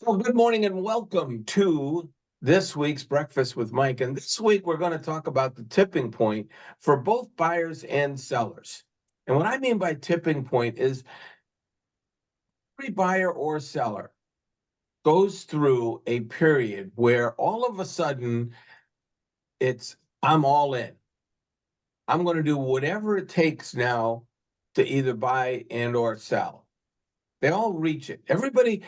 Well, good morning and welcome to this week's Breakfast with Mike. And this week we're going to talk about the tipping point for both buyers and sellers. And what I mean by tipping point is every buyer or seller goes through a period where all of a sudden it's, I'm all in. I'm going to do whatever it takes now to either buy and or sell. They all reach it. Everybody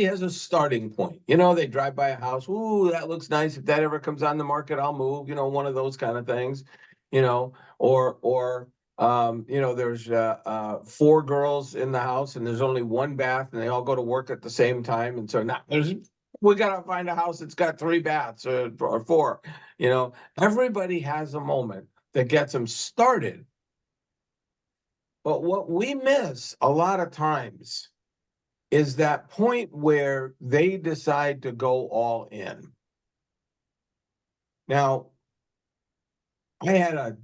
has a starting point. They drive by a house. Ooh, that looks nice. If that ever comes on the market, I'll move. One of those kind of things. There's four girls in the house and there's only one bath and they all go to work at the same time. And so now we got to find a house that's got three baths or four. Everybody has a moment that gets them started. But what we miss a lot of times is that point where they decide to go all in. Now, I had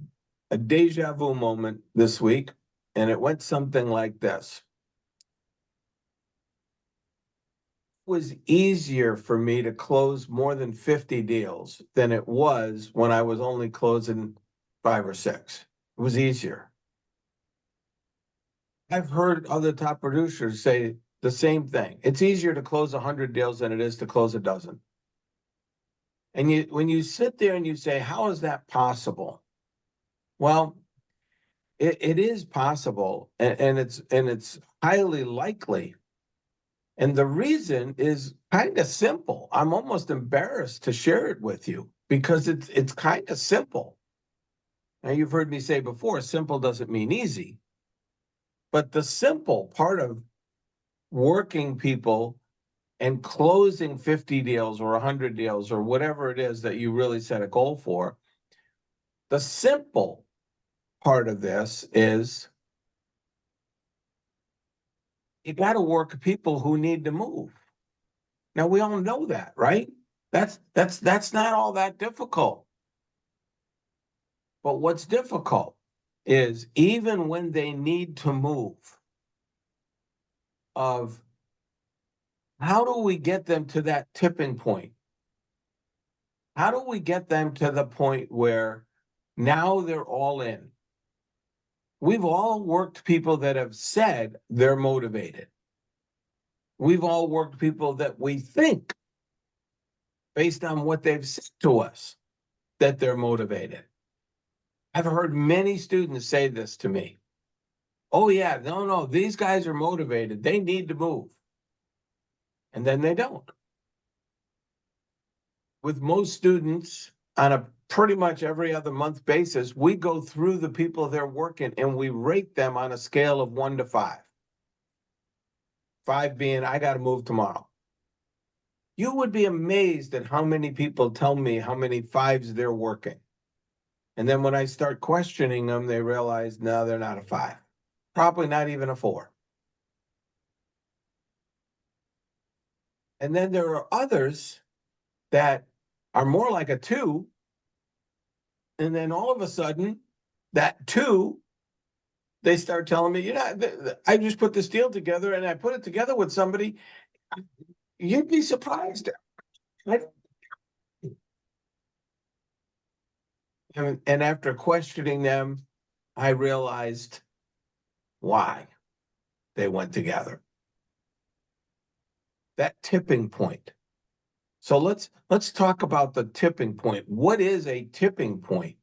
a deja vu moment this week, and it went something like this. It was easier for me to close more than 50 deals than it was when I was only closing 5 or 6. It was easier. I've heard other top producers say the same thing. It's easier to close 100 deals than it is to close a dozen. And when you sit there and you say, how is that possible? Well, it is possible, and it's highly likely. And the reason is kind of simple. I'm almost embarrassed to share it with you because it's kind of simple. Now, you've heard me say before, simple doesn't mean easy. But the simple part of working people and closing 50 deals or 100 deals or whatever it is that you really set a goal for, the simple part of this is you got to work people who need to move. Now, we all know that, right? That's not all that difficult. But what's difficult is even when they need to move, of how do we get them to that tipping point? How do we get them to the point where now they're all in? We've all worked people that have said they're motivated. We've all worked people that we think, based on what they've said to us, that they're motivated. I've heard many students say this to me. Oh, yeah, no, these guys are motivated. They need to move. And then they don't. With most students, on a pretty much every other month basis, we go through the people they're working and we rate them on a scale of 1 to 5. 5 being, I got to move tomorrow. You would be amazed at how many people tell me how many 5s they're working. And then when I start questioning them, they realize, no, they're not a 5. Probably not even a 4. And then there are others that are more like a 2. And then all of a sudden, that 2, they start telling me, I just put this deal together and I put it together with somebody. You'd be surprised. And after questioning them, I realized why they went together. That tipping point. So let's talk about the tipping point. What is a tipping point?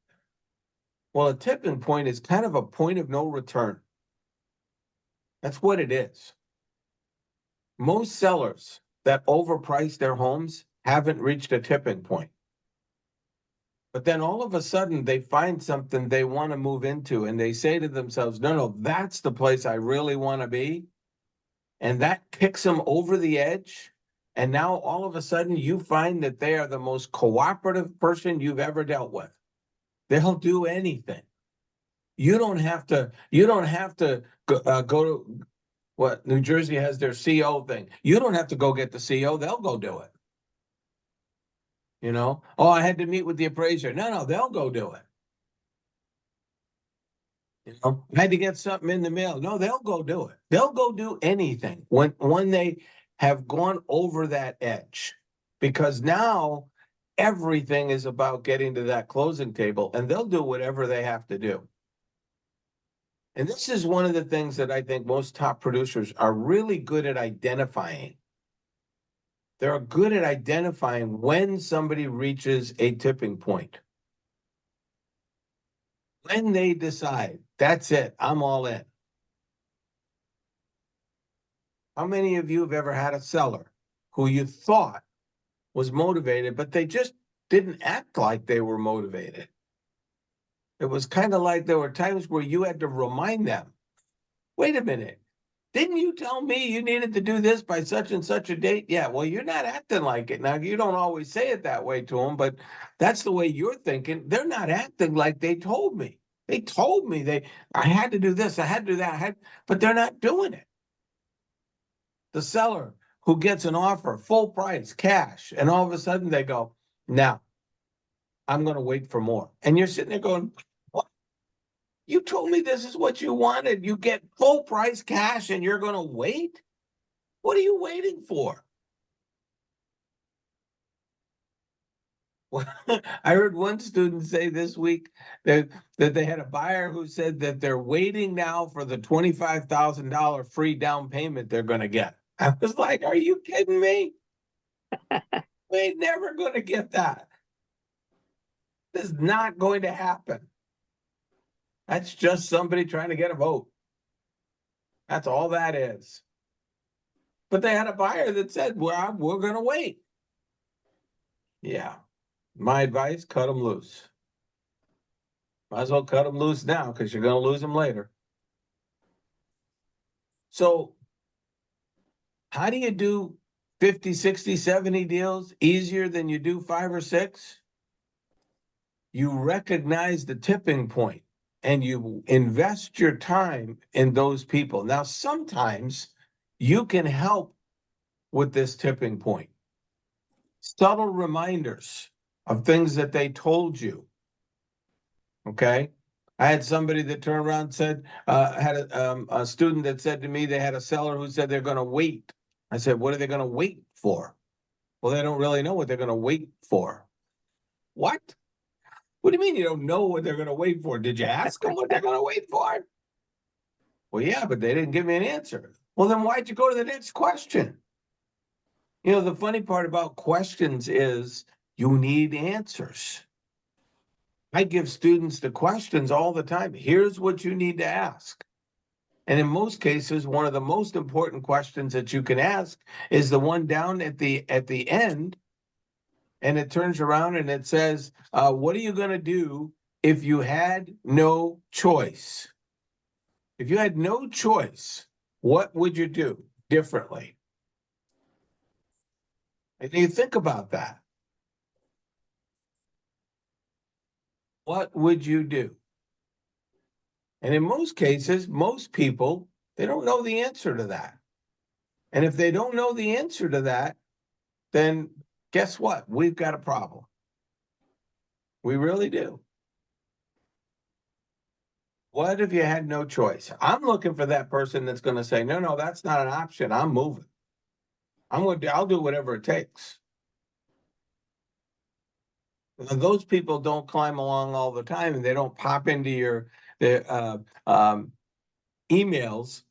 Well, a tipping point is kind of a point of no return. That's what it is. Most sellers that overprice their homes haven't reached a tipping point. But then all of a sudden they find something they want to move into and they say to themselves, no, that's the place I really want to be. And that kicks them over the edge. And now all of a sudden you find that they are the most cooperative person you've ever dealt with. They'll do anything. You don't have to go to what New Jersey has their CO thing. You don't have to go get the CO. They'll go do it. Oh, I had to meet with the appraiser. No, they'll go do it. I had to get something in the mail. No, they'll go do it. They'll go do anything when they have gone over that edge, because now everything is about getting to that closing table, and they'll do whatever they have to do. And this is one of the things that I think most top producers are really good at identifying. They're good at identifying when somebody reaches a tipping point. When they decide, that's it, I'm all in. How many of you have ever had a seller who you thought was motivated, but they just didn't act like they were motivated? It was kind of like there were times where you had to remind them, wait a minute, didn't you tell me you needed to do this by such and such a date? Yeah, well, you're not acting like it. Now, you don't always say it that way to them, but that's the way you're thinking. They're not acting like they told me. They told me I had to do this, I had to do that, but they're not doing it. The seller who gets an offer, full price, cash, and all of a sudden they go, now, I'm going to wait for more. And you're sitting there going, what? You told me this is what you wanted. You get full price cash and you're going to wait? What are you waiting for? Well, I heard one student say this week that they had a buyer who said that they're waiting now for the $25,000 free down payment they're going to get. I was like, are you kidding me? We ain't never going to get that. This is not going to happen. That's just somebody trying to get a vote. That's all that is. But they had a buyer that said, well, we're going to wait. Yeah. My advice, cut them loose. Might as well cut them loose now, because you're going to lose them later. So how do you do 50, 60, 70 deals easier than you do 5 or 6? You recognize the tipping point and you invest your time in those people. Now, sometimes you can help with this tipping point. Subtle reminders of things that they told you. Okay. I had somebody that turned around and said, had a student that said to me, they had a seller who said they're going to wait. I said, what are they going to wait for? Well, they don't really know what they're going to wait for. What? What do you mean you don't know what they're going to wait for? Did you ask them what they're going to wait for? Well, yeah, but they didn't give me an answer. Well, then why'd you go to the next question? You know, the funny part about questions is you need answers. I give students the questions all the time. Here's what you need to ask. And in most cases, one of the most important questions that you can ask is the one down at the end. And it turns around and it says, what are you going to do if you had no choice? If you had no choice, what would you do differently? And you think about that. What would you do? And in most cases, most people, they don't know the answer to that. And if they don't know the answer to that, then guess what? We've got a problem. We really do. What if you had no choice? I'm looking for that person that's going to say, no, that's not an option. I'm moving. I'll do whatever it takes. And those people don't climb along all the time, and they don't pop into your emails,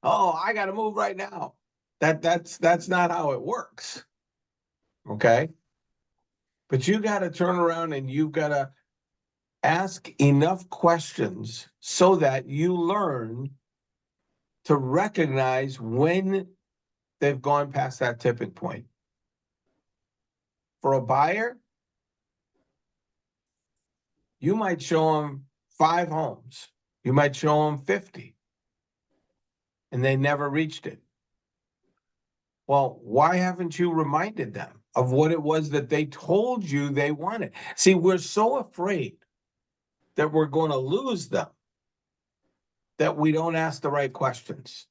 oh, I got to move right now. That's not how it works. Okay. But you got to turn around and you've got to ask enough questions so that you learn to recognize when they've gone past that tipping point. For a buyer, you might show them 5 homes. You might show them 50, and they never reached it. Well, why haven't you reminded them of what it was that they told you they wanted? See, we're so afraid that we're going to lose them that we don't ask the right questions.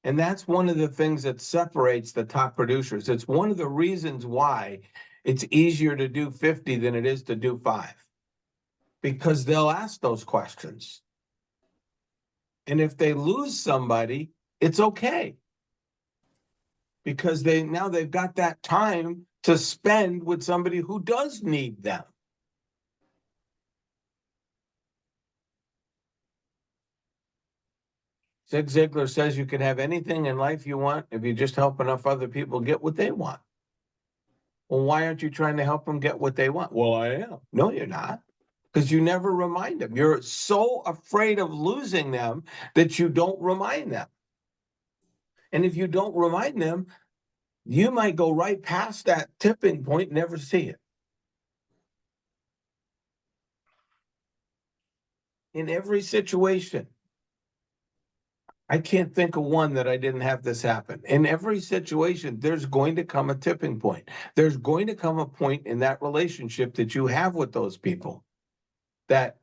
And that's one of the things that separates the top producers. It's one of the reasons why it's easier to do 50 than it is to do 5, because they'll ask those questions. And if they lose somebody, it's okay. because they've got that time to spend with somebody who does need them. Zig Ziglar says you can have anything in life you want if you just help enough other people get what they want. Well, why aren't you trying to help them get what they want? Well, I am. No, you're not. Because you never remind them. You're so afraid of losing them that you don't remind them. And if you don't remind them, you might go right past that tipping point and never see it. In every situation, I can't think of one that I didn't have this happen. In every situation, there's going to come a tipping point. There's going to come a point in that relationship that you have with those people that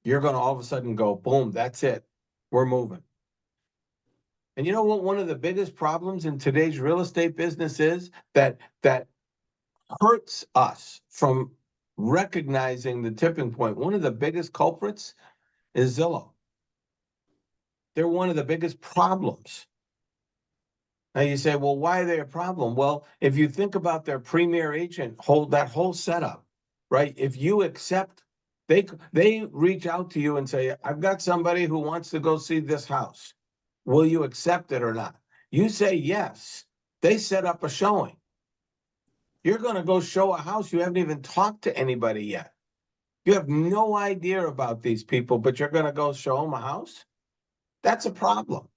you're going to all of a sudden go, boom, that's it. We're moving. And you know what one of the biggest problems in today's real estate business is that hurts us from recognizing the tipping point? One of the biggest culprits is Zillow. They're one of the biggest problems. Now you say, well, why are they a problem? Well, if you think about their premier agent, that whole setup, right? If you accept, they reach out to you and say, I've got somebody who wants to go see this house. Will you accept it or not? You say yes. They set up a showing. You're going to go show a house. You haven't even talked to anybody yet. You have no idea about these people, but you're going to go show them a house? That's a problem.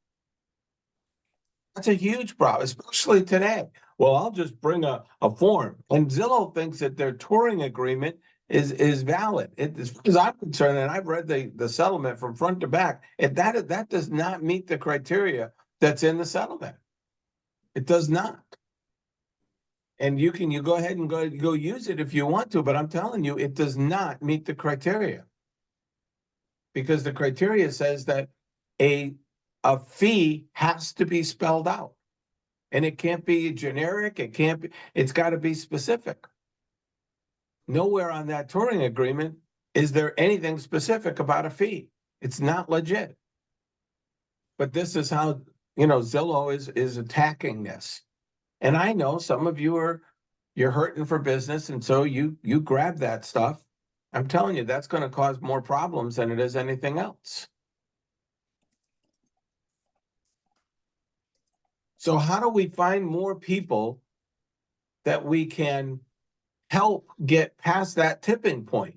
That's a huge problem, especially today. Well, I'll just bring a form. And Zillow thinks that their touring agreement is valid. As far as I'm concerned, and I've read the settlement from front to back, that does not meet the criteria that's in the settlement. It does not. And you go ahead and go use it if you want to, but I'm telling you, it does not meet the criteria. Because the criteria says that a fee has to be spelled out. And it can't be generic, it's got to be specific. Nowhere on that touring agreement is there anything specific about a fee. It's not legit. But this is how, Zillow is attacking this. And I know some of you you're hurting for business, and so you grab that stuff. I'm telling you, that's going to cause more problems than it is anything else. So how do we find more people that we can help get past that tipping point?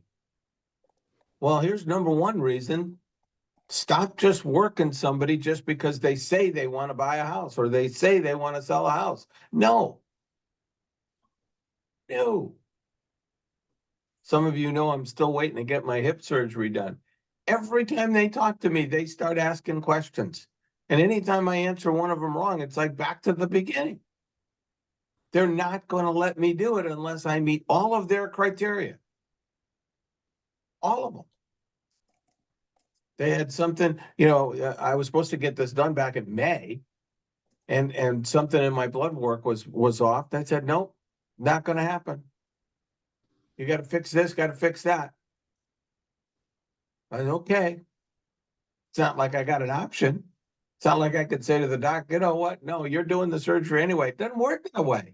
Well, here's number one reason. Stop just working somebody just because they say they want to buy a house or they say they want to sell a house. No. Some of you know I'm still waiting to get my hip surgery done. Every time they talk to me, they start asking questions. And anytime I answer one of them wrong, it's like back to the beginning. They're not going to let me do it unless I meet all of their criteria. All of them. They had something, I was supposed to get this done back in May, and something in my blood work was off. They said, nope, not going to happen. You got to fix this, got to fix that. I said, okay. It's not like I got an option. It's not like I could say to the doc, you know what? No, you're doing the surgery anyway. It doesn't work that way.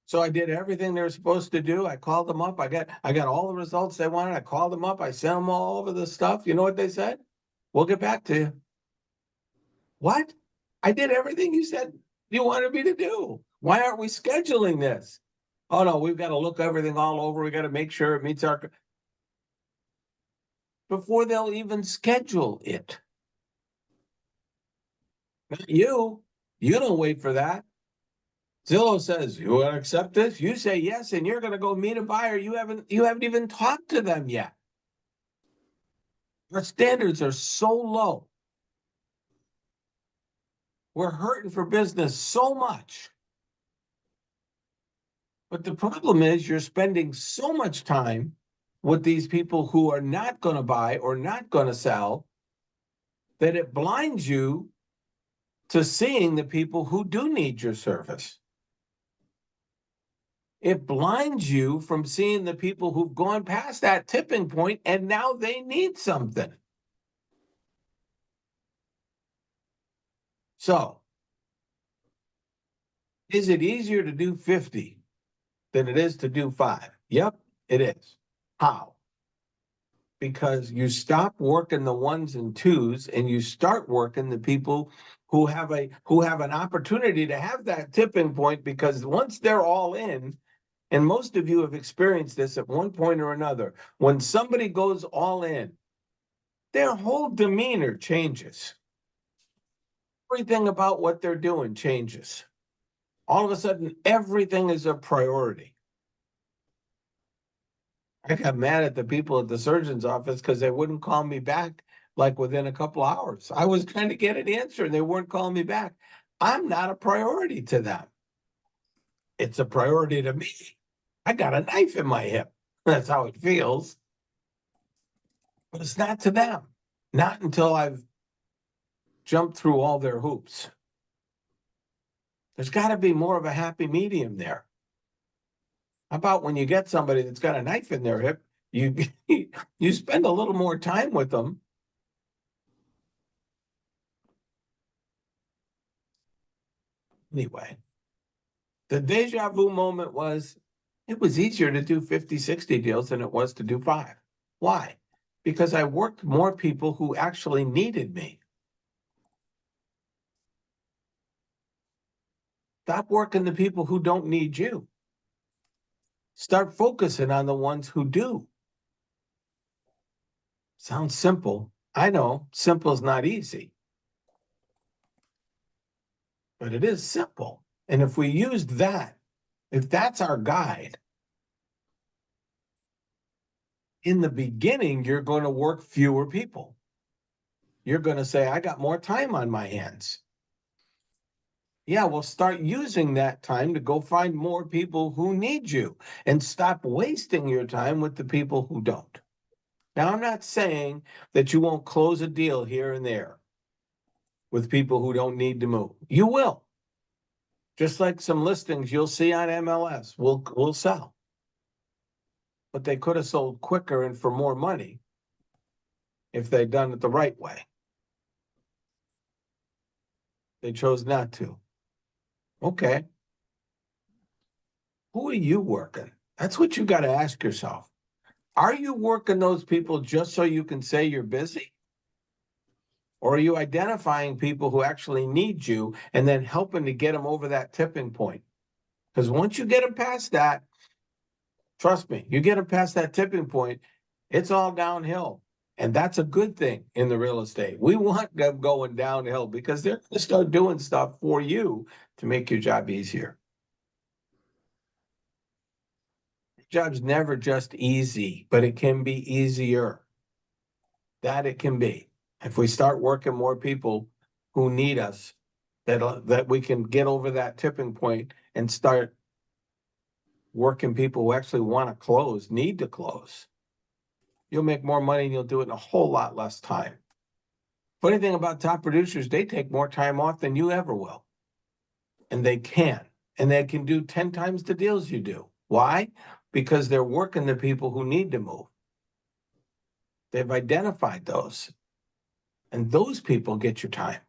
So I did everything they were supposed to do. I called them up. I got all the results they wanted. I called them up. I sent them all over the stuff. You know what they said? We'll get back to you. What? I did everything you said you wanted me to do. Why aren't we scheduling this? Oh no, we've got to look everything all over. We got to make sure it meets our before they'll even schedule it. Not you. You don't wait for that. Zillow says, you want to accept this? You say yes, and you're going to go meet a buyer. You haven't even talked to them yet. Our standards are so low. We're hurting for business so much. But the problem is you're spending so much time with these people who are not going to buy or not going to sell that it blinds you to seeing the people who do need your service. It blinds you from seeing the people who've gone past that tipping point and now they need something. So, is it easier to do 50 than it is to do 5? Yep, it is. How? Because you stop working the ones and twos and you start working the people who have an opportunity to have that tipping point, because once they're all in, and most of you have experienced this at one point or another, when somebody goes all in, their whole demeanor changes. Everything about what they're doing changes. All of a sudden, everything is a priority. I got mad at the people at the surgeon's office because they wouldn't call me back like within a couple hours. I was trying to get an answer and they weren't calling me back. I'm not a priority to them. It's a priority to me. I got a knife in my hip. That's how it feels. But it's not to them. Not until I've jumped through all their hoops. There's got to be more of a happy medium there. How about when you get somebody that's got a knife in their hip, you you spend a little more time with them. Anyway, the deja vu moment was, it was easier to do 50, 60 deals than it was to do 5. Why? Because I worked more people who actually needed me. Stop working the people who don't need you. Start focusing on the ones who do. Sounds simple. I know simple is not easy, but it is simple. And if we used that, if that's our guide, in the beginning, you're going to work fewer people. You're going to say, I got more time on my hands. Yeah, well, start using that time to go find more people who need you and stop wasting your time with the people who don't. Now, I'm not saying that you won't close a deal here and there with people who don't need to move. You will. Just like some listings you'll see on MLS will sell. But they could have sold quicker and for more money if they'd done it the right way. They chose not to. Okay. Who are you working? That's what you got to ask yourself. Are you working those people just so you can say you're busy? Or are you identifying people who actually need you and then helping to get them over that tipping point? Because once you get them past that, trust me, you get them past that tipping point, it's all downhill. And that's a good thing in the real estate. We want them going downhill because they're going to start doing stuff for you to make your job easier. Job's never just easy, but it can be easier. That it can be. If we start working more people who need us, that we can get over that tipping point and start working people who actually want to close, need to close. You'll make more money and you'll do it in a whole lot less time. Funny thing about top producers, they take more time off than you ever will. And they can. And they can do 10 times the deals you do. Why? Because they're working the people who need to move. They've identified those. And those people get your time.